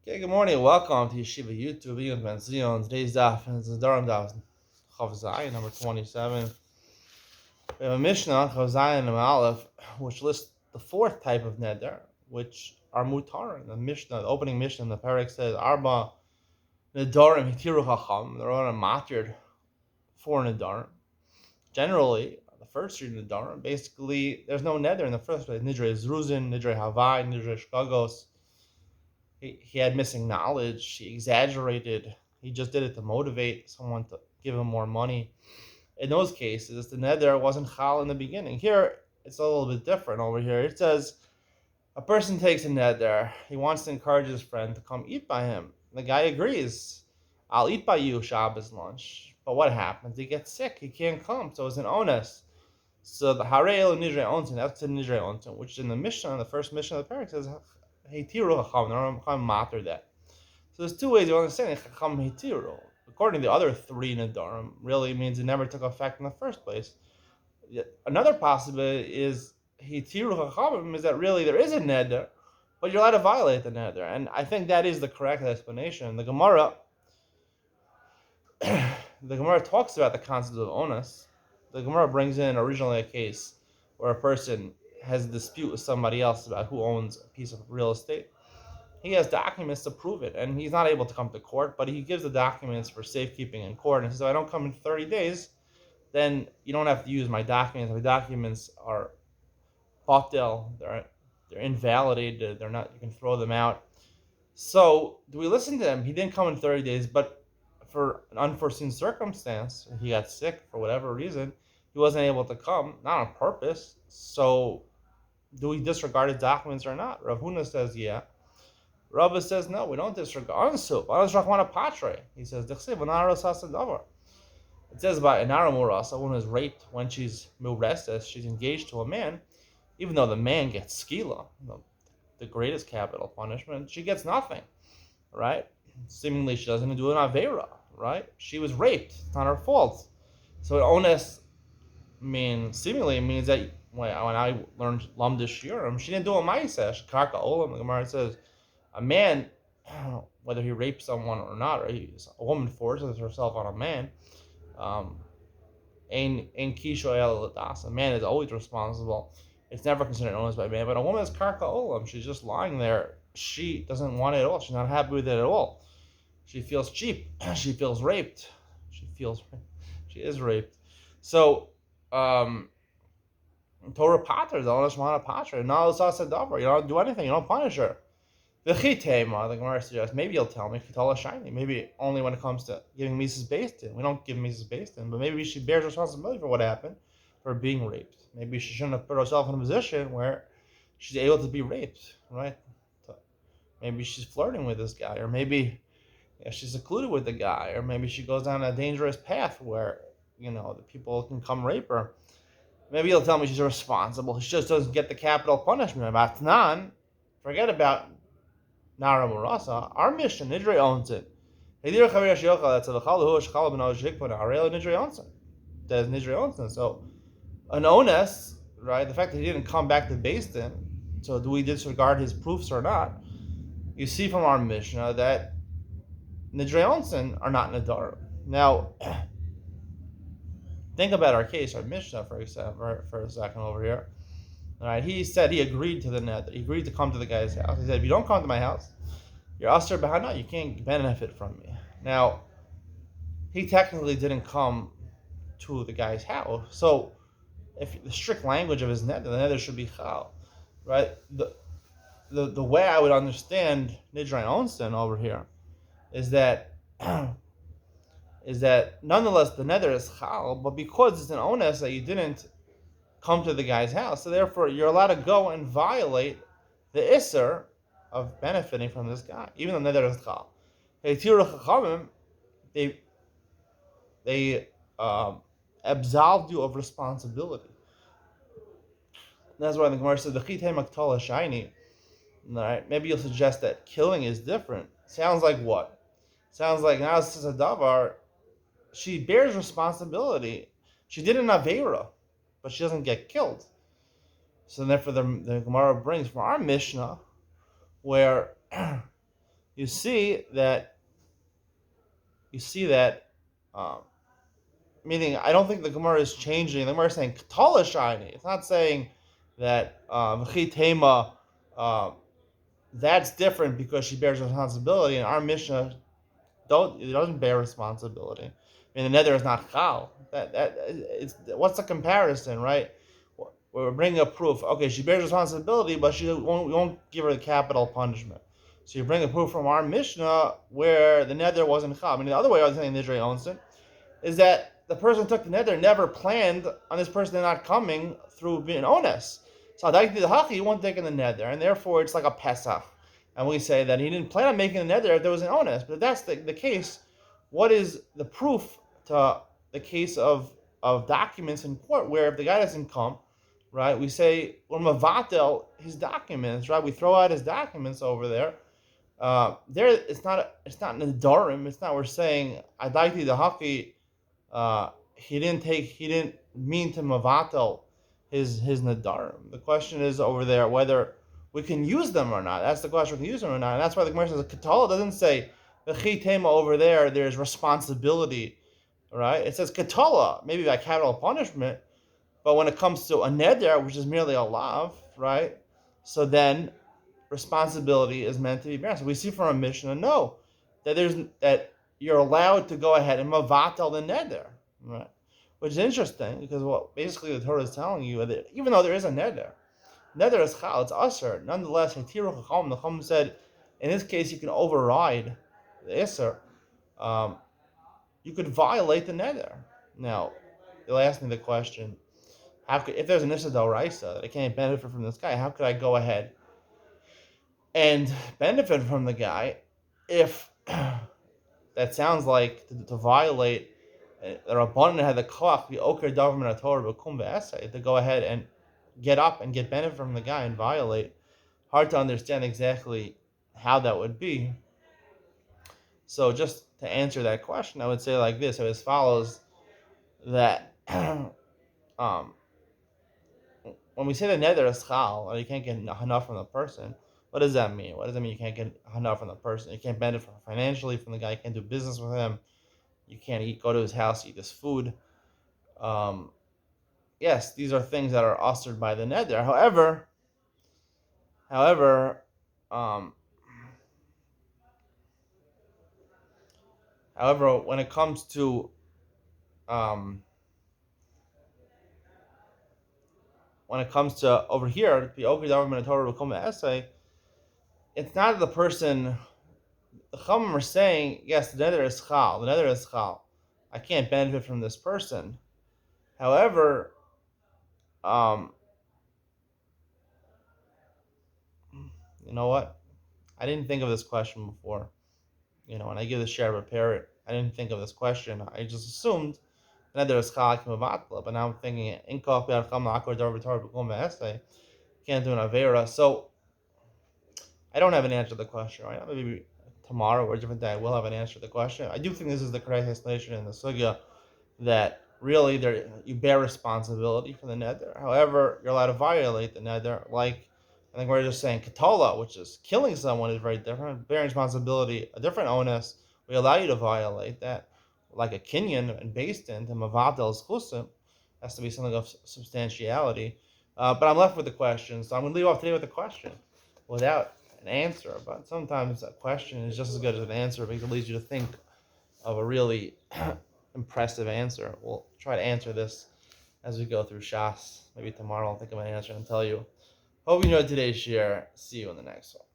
Okay, good morning. Welcome to Yeshiva YouTube. Iyun Benzion. Today's daf is the Nedarim daf, Chav Zayin, number 27. We have a Mishnah, Chav Zayin and Aleph, which lists the fourth type of neder, which are mutar. The Mishnah, the opening Mishnah in the parak says, Arba Nedarim hitiru chacham. They're on a matrid for Nedarim. Generally, the first three Nedarim, basically, there's no neder in the first place. Nidre Zruzin, Nidre Havai, Nidre Shkagos. He had missing knowledge. He exaggerated. He just did it to motivate someone to give him more money. In those cases, the neder wasn't chal in the beginning. Here, it's a little bit different over here. It says a person takes a neder. He wants to encourage his friend to come eat by him. The guy agrees. I'll eat by you Shabbos lunch. But what happens? He gets sick. He can't come. So it's an onus. So the Harei Elu Nidrei Ontin, that's the Nidrei Ontin, which in the Mishnah, the first Mishnah of the parak says, Heitiru Chacham, the Chacham matter that. So there's two ways of understanding Chacham Heitiru. According to the other three Nedarim, really means it never took effect in the first place. Another possibility is Heitiru Chacham is that really there is a Neder, but you're allowed to violate the Neder. And I think that is the correct explanation. The Gemara talks about the concept of onus. The Gemara brings in originally a case where a person has a dispute with somebody else about who owns a piece of real estate. He has documents to prove it, and he's not able to come to court, but he gives the documents for safekeeping in court, and says, if I don't come in 30 days, then you don't have to use my documents. My documents are batil, they're invalidated, they're not, you can throw them out. So, do we listen to him? He didn't come in 30 days, but for an unforeseen circumstance, he got sick for whatever reason, he wasn't able to come, not on purpose. So, do we disregard his documents or not? Rav Huna says, yeah. Rabba says, no, we don't disregard. He says, it says by Inara Murasa, a woman is raped when she's Murestes, she's engaged to a man, even though the man gets skila, the greatest capital punishment, she gets nothing, right? Seemingly she doesn't do an avera, right? She was raped. It's not her fault. So onus seemingly means that when I learned Lamdish Shiurim, she didn't do a ma'aseh. Karka Olam, the Gemara says, a man, whether he rapes someone or not, or a woman forces herself on a man, a man is always responsible. It's never considered onus by a man, but a woman is Karka Olam. She's just lying there. She doesn't want it at all. She's not happy with it at all. She feels cheap. She feels raped. She is raped. So, Torah Pater, the Onesh Mana Patra, you don't do anything, you don't punish her. The Chitema, the Gemara suggests, maybe you'll tell me, Chitala Shiny, maybe only when it comes to giving Mises Based in. We don't give Mises Based in, but maybe she bears responsibility for what happened, for being raped. Maybe she shouldn't have put herself in a position where she's able to be raped, right? Maybe she's flirting with this guy, or maybe she's secluded with the guy, or maybe she goes down a dangerous path where, the people can come rape her. Maybe you'll tell me she's responsible. She just doesn't get the capital punishment. Batnan, forget about Nara Murasa. Our mission, Nidre owns it. That's Nidre owns it. So, an onus, right? The fact that he didn't come back to Din. So do we disregard his proofs or not? You see from our Mishnah that Nidrei Onsen are not Nedarim. Now, think about our case, our Mishnah, for example, for a second over here. All right, he said he agreed to the net. He agreed to come to the guy's house. He said, if you don't come to my house, you're Aser Bahana, you can't benefit from me. Now, he technically didn't come to the guy's house. So, if the strict language of his net, the nether should be Chal. Right? The way I would understand Nidrei Onsen over here is that nonetheless the nether is chal, but because it's an onus that you didn't come to the guy's house, so therefore you're allowed to go and violate the isser of benefiting from this guy, even though nether is chal. They absolved you of responsibility. That's why the Gemara says the chitei maktala shiny. Right? Maybe you'll suggest that killing is different. Sounds like what? Sounds like now this is a davar. She bears responsibility. She did an avera, but she doesn't get killed. So therefore, the Gemara brings from our Mishnah, where you see that um, meaning I don't think the Gemara is changing. The Gemara is saying Katala Shiny. It's not saying that V'chi Tema, that's different because she bears responsibility. And our Mishnah it doesn't bear responsibility. I mean, the nether is not chal. It's what's the comparison, right? We're bringing a proof. Okay, she bears responsibility, but we won't give her the capital punishment. So you bring a proof from our Mishnah where the nether wasn't chal. I mean, the other way I was saying the Israel owns it is that the person who took the nether never planned on this person not coming through being onus. So the haki, he won't take in the nether, and therefore it's like a pesach. And we say that he didn't plan on making the nether if there was an onus. But if that's the case, what is the proof to the case of documents in court where if the guy doesn't come, right, we say, well, mavatel his documents, right? We throw out his documents over there. There, it's not Nedarim. It's not we're saying Adaiti the haki. He didn't mean to mavatel his Nedarim. The question is over there whether we can use them or not. That's the question. We can use them or not. And that's why the Gemara says Katala doesn't say the Chitema over there. There's responsibility, right? It says Katala, maybe by capital punishment, but when it comes to a neder, which is merely a lav, right? So then responsibility is meant to be borne. So we see from a Mishnah, no, that you're allowed to go ahead and mavatel the neder, right? Which is interesting because what basically the Torah is telling you that even though there is a neder is chal, it's usher. Nonetheless, the Chum said, in this case, you can override the isser. You could violate the neder. Now, they'll ask me the question: if there's an isser d'oraisa that I can't benefit from this guy, how could I go ahead and benefit from the guy if that sounds like to violate the Rabbanan had the koach, the oker davim Torah b'kum v'esay, to go ahead and get up and get benefit from the guy and violate. Hard to understand exactly how that would be. So just to answer that question, I would say like this: so as follows, that when we say the nether is chal, or you can't get enough from the person, what does that mean? What does that mean? You can't get enough from the person. You can't benefit financially from the guy. You can't do business with him. You can't go to his house, eat his food. Yes, these are things that are ushered by the nether. However, when it comes to over here, the Oker Davim Torah will come to essay. It's not the person. The Chachamim are saying, yes, the nether is chal. The nether is chal. I can't benefit from this person. However, you know what? I didn't think of this question before. When I give the share of a parrot, I didn't think of this question. I just assumed the nether is chal but now I'm thinking can't do an avera. So I don't have an answer to the question right now. Maybe tomorrow or a different day I will have an answer to the question. I do think this is the correct explanation in the sugya that really you bear responsibility for the nether. However, you're allowed to violate the nether. Like I think we're just saying katola, which is killing someone, is very different. Bearing responsibility, a different onus. We allow you to violate that, like a kinyan and based in the mavatel exclusive has to be something of substantiality. But I'm left with the question, so I'm going to leave off today with a question without an answer. But sometimes a question is just as good as an answer because it leads you to think of a really impressive answer. We'll try to answer this as we go through Shas. Maybe tomorrow I'll think of an answer and tell you. Hope you enjoyed today's share. See you in the next one.